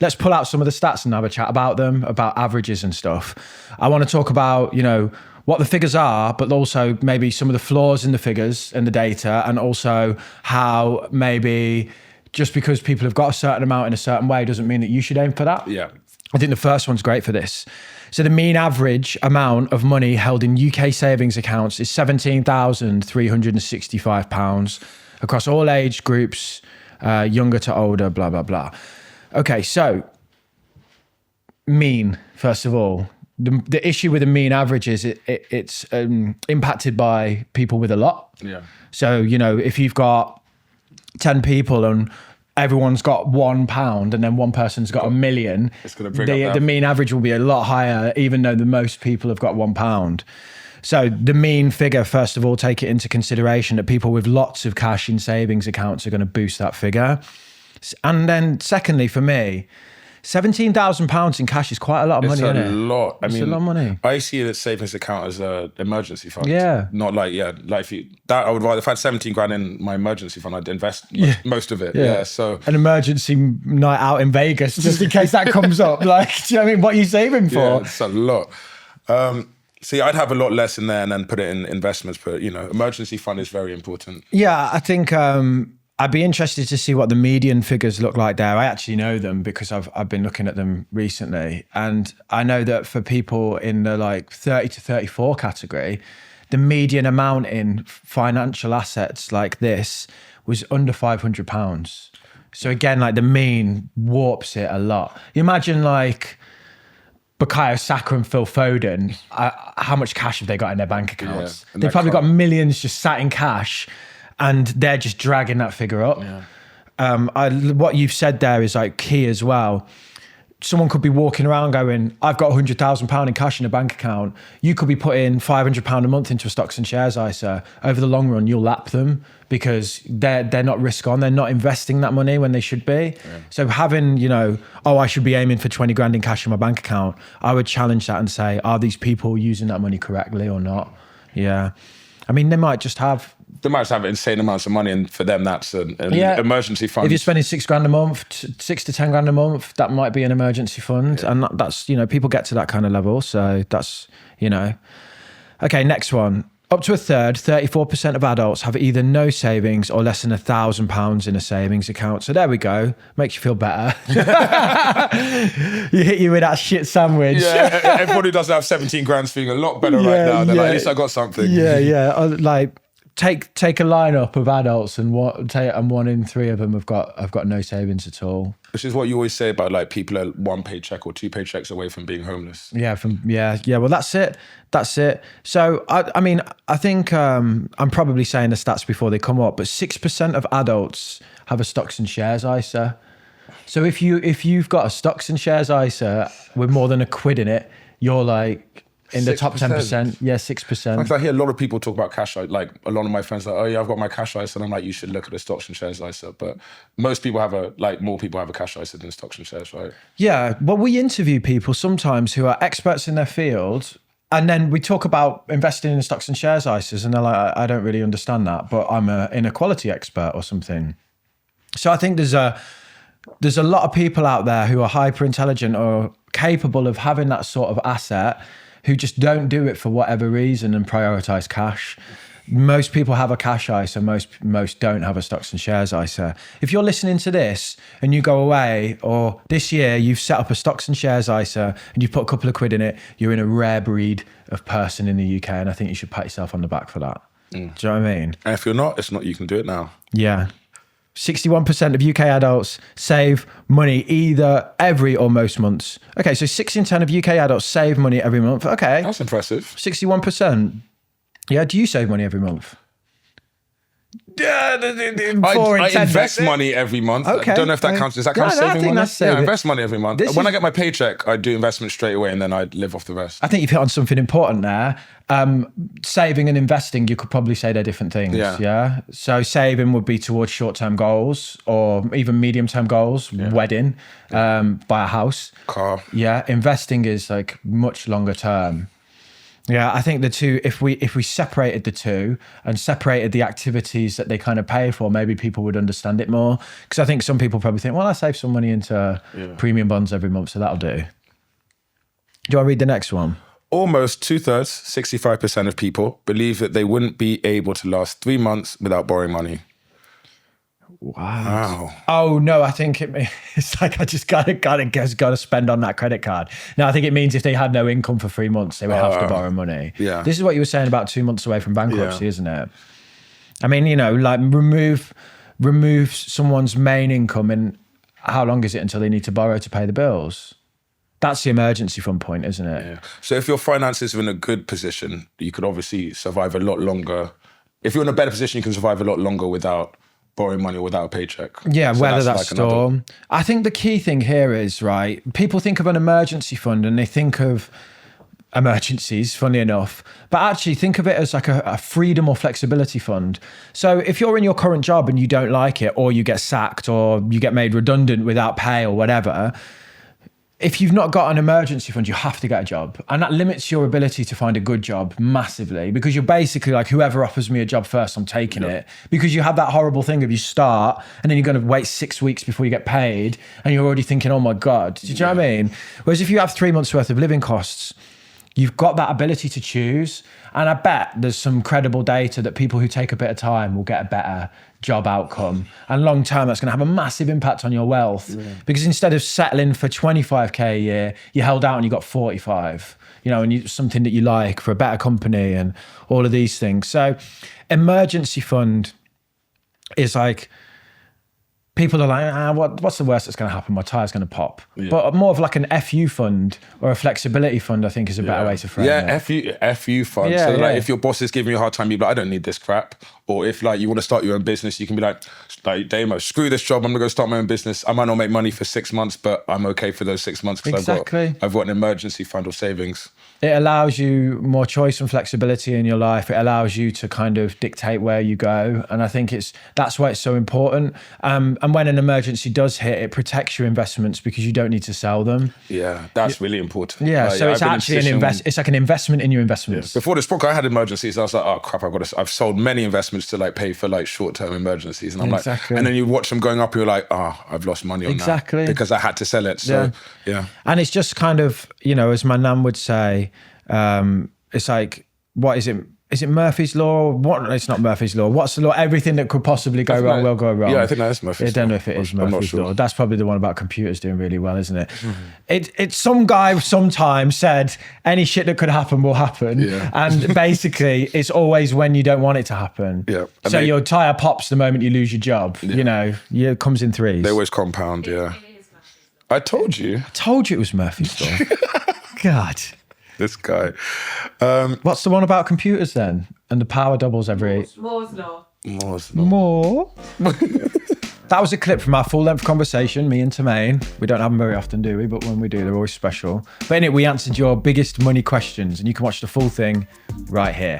let's pull out some of the stats and have a chat about them, about averages and stuff. I want to talk about, you know, what the figures are, but also maybe some of the flaws in the figures and the data, and also how maybe just because people have got a certain amount in a certain way doesn't mean that you should aim for that. Yeah. I think the first one's great for this. So the mean average amount of money held in UK savings accounts is £17,365 across all age groups, younger to older, blah, blah, blah. Okay, so mean, first of all. The issue with the mean average is it's impacted by people with a lot. Yeah. So, you know, if you've got 10 people and everyone's got £1 and then one person's got 1 million, it's gonna bring up the mean average will be a lot higher, even though the most people have got £1. So the mean figure, first of all, take it into consideration that people with lots of cash in savings accounts are going to boost that figure. And then secondly, for me, £17,000 in cash is quite a lot of money, isn't it? It's a lot. It's a lot of money. I see a savings account as an emergency fund. Yeah. Not like, like if you, that I would rather, if I had 17 grand in my emergency fund, I'd invest most of it. Yeah. So an emergency night out in Vegas, just in case that comes up. Like, do you know what I mean? What are you saving for? Yeah, it's a lot. See, I'd have a lot less in there and then put it in investments, but you know, emergency fund is very important. Yeah, I think I'd be interested to see what the median figures look like there. I actually know them because I've been looking at them recently. And I know that for people in the like 30 to 34 category, the median amount in financial assets like this was under £500. So again, like the mean warps it a lot. You imagine like Bukayo Saka and Phil Foden, how much cash have they got in their bank accounts? Yeah, They've probably got millions just sat in cash, and they're just dragging that figure up. Yeah. What you've said there is like key as well. Someone could be walking around going, I've got £100,000 in cash in a bank account. You could be putting £500 a month into a stocks and shares ISA. Over the long run, you'll lap them because they're not risk on. They're not investing that money when they should be. Yeah. So having, you know, I should be aiming for 20 grand in cash in my bank account. I would challenge that and say, are these people using that money correctly or not? Yeah. I mean, they might just have insane amounts of money, and for them, that's an emergency fund. If you're spending £6 a month, 6 to 10 grand a month, that might be an emergency fund. Yeah. And that's, you know, people get to that kind of level. So that's, you know. Okay, next one. Up to a third, 34% of adults have either no savings or less than £1,000 in a savings account. So there we go. Makes you feel better. You hit you with that shit sandwich. Yeah, everybody who doesn't have 17 grand's feeling a lot better right now. They're like, at least I got something. Yeah. Like, take a lineup of adults and 1 in 3 of them have got no savings at all. Which is what you always say about like people are 1 paycheck or 2 paychecks away from being homeless. Yeah. Well, that's it. So I mean, I think I'm probably saying the stats before they come up, but 6% of adults have a stocks and shares ISA. So if you've got a stocks and shares ISA with more than £1 in it, you're like in the top 10%. Yeah, 6%. Because I hear a lot of people talk about cash, like a lot of my friends are like, oh yeah, I've got my cash ISA, and I'm like, you should look at the stocks and shares ISA. But most people more people have a cash ISA than stocks and shares, right? Yeah, well, we interview people sometimes who are experts in their field, and then we talk about investing in stocks and shares ISAs, and they're like, I don't really understand that, but I'm an inequality expert or something. So I think there's a lot of people out there who are hyper intelligent or capable of having that sort of asset, who just don't do it for whatever reason and prioritize cash. Most people have a cash ISA, most don't have a stocks and shares ISA. If you're listening to this and you go away, or this year you've set up a stocks and shares ISA and you put a couple of quid in it, you're in a rare breed of person in the UK, and I think you should pat yourself on the back for that. Do you know what I mean? And if you're not, it's not, you can do it now. Yeah. 61% of UK adults save money either every or most months. Okay, so 6 in 10 of UK adults save money every month. Okay. That's impressive. 61%. Yeah, do you save money every month? I invest money every month. Okay. I don't know if that counts. Does that count as saving money? I invest money every month. When I get my paycheck, I do investment straight away, and then I live off the rest. I think you've hit on something important there. Saving and investing, you could probably say they're different things. Yeah. So saving would be towards short-term goals or even medium-term goals, wedding, buy a house. Car. Yeah. Investing is like much longer term. Yeah, I think the two, if we separated the two and separated the activities that they kind of pay for, maybe people would understand it more. Because I think some people probably think, well, I save some money into premium bonds every month, so that'll do. Do I read the next one? Almost 2/3, 65% of people believe that they wouldn't be able to last 3 months without borrowing money. Wow. Oh no, I think it's like I just gotta spend on that credit card. No, I think it means if they had no income for 3 months, they would have to borrow money. Yeah. This is what you were saying about 2 months away from bankruptcy, isn't it? I mean, you know, like remove someone's main income, and how long is it until they need to borrow to pay the bills? That's the emergency fund point, isn't it? Yeah. So if your finances are in a good position, you could obviously survive a lot longer. If you're in a better position, you can survive a lot longer without borrowing money or without a paycheck. Yeah, so weather that like storm. I think the key thing here is, right, people think of an emergency fund and they think of emergencies, funny enough, but actually think of it as like a freedom or flexibility fund. So if you're in your current job and you don't like it, or you get sacked, or you get made redundant without pay or whatever, if you've not got an emergency fund, you have to get a job. And that limits your ability to find a good job massively, because you're basically like, whoever offers me a job first, I'm taking it. Because you have that horrible thing of you start and then you're going to wait 6 weeks before you get paid and you're already thinking, oh my God, do you know what I mean? Whereas if you have 3 months worth of living costs, you've got that ability to choose. And I bet there's some credible data that people who take a bit of time will get a better job outcome. And long term, that's going to have a massive impact on your wealth. Because instead of settling for 25K a year, you held out and you got 45, you know, and something that you like for a better company and all of these things. So emergency fund is like, people are like, what's the worst that's going to happen? My tire's going to pop. But more of like an FU fund or a flexibility fund, I think, is a better way to frame it. FU fund. Yeah, so like if your boss is giving you a hard time, you'd be like, I don't need this crap. Or if like you want to start your own business, you can be like Damo, screw this job, I'm gonna go start my own business. I might not make money for 6 months, but I'm okay for those 6 months because I've got an emergency fund or savings. It allows you more choice and flexibility in your life. It allows you to kind of dictate where you go. And I think that's why it's so important. And when an emergency does hit, it protects your investments because you don't need to sell them. Yeah, that's really important. Yeah, so it's actually it's like an investment in your investments. Before this book, I had emergencies. I was like, oh crap, I've sold many investments to like pay for like short-term emergencies. And I'm like, and then you watch them going up, you're like, oh, I've lost money on that. Because I had to sell it. So yeah. And it's just kind of, you know, as my nan would say, it's like, what is it? Is it Murphy's Law? What? It's not Murphy's Law. What's the law? Everything that could possibly go wrong will go wrong. Yeah, I think that is Murphy's Law. I don't know if it is Murphy's Law. That's probably the one about computers doing really well, isn't it? It's some guy sometime said any shit that could happen will happen. Yeah. And basically, it's always when you don't want it to happen. Yeah. So your tire pops the moment you lose your job. You know, it comes in threes. They always compound, I told you. I told you it was Murphy's Law. God. This guy. What's the one about computers then? And the power doubles every... Moore's Law. More. That was a clip from our full-length conversation, me and Tamaine. We don't have them very often, do we? But when we do, they're always special. But anyway, we answered your biggest money questions, and you can watch the full thing right here.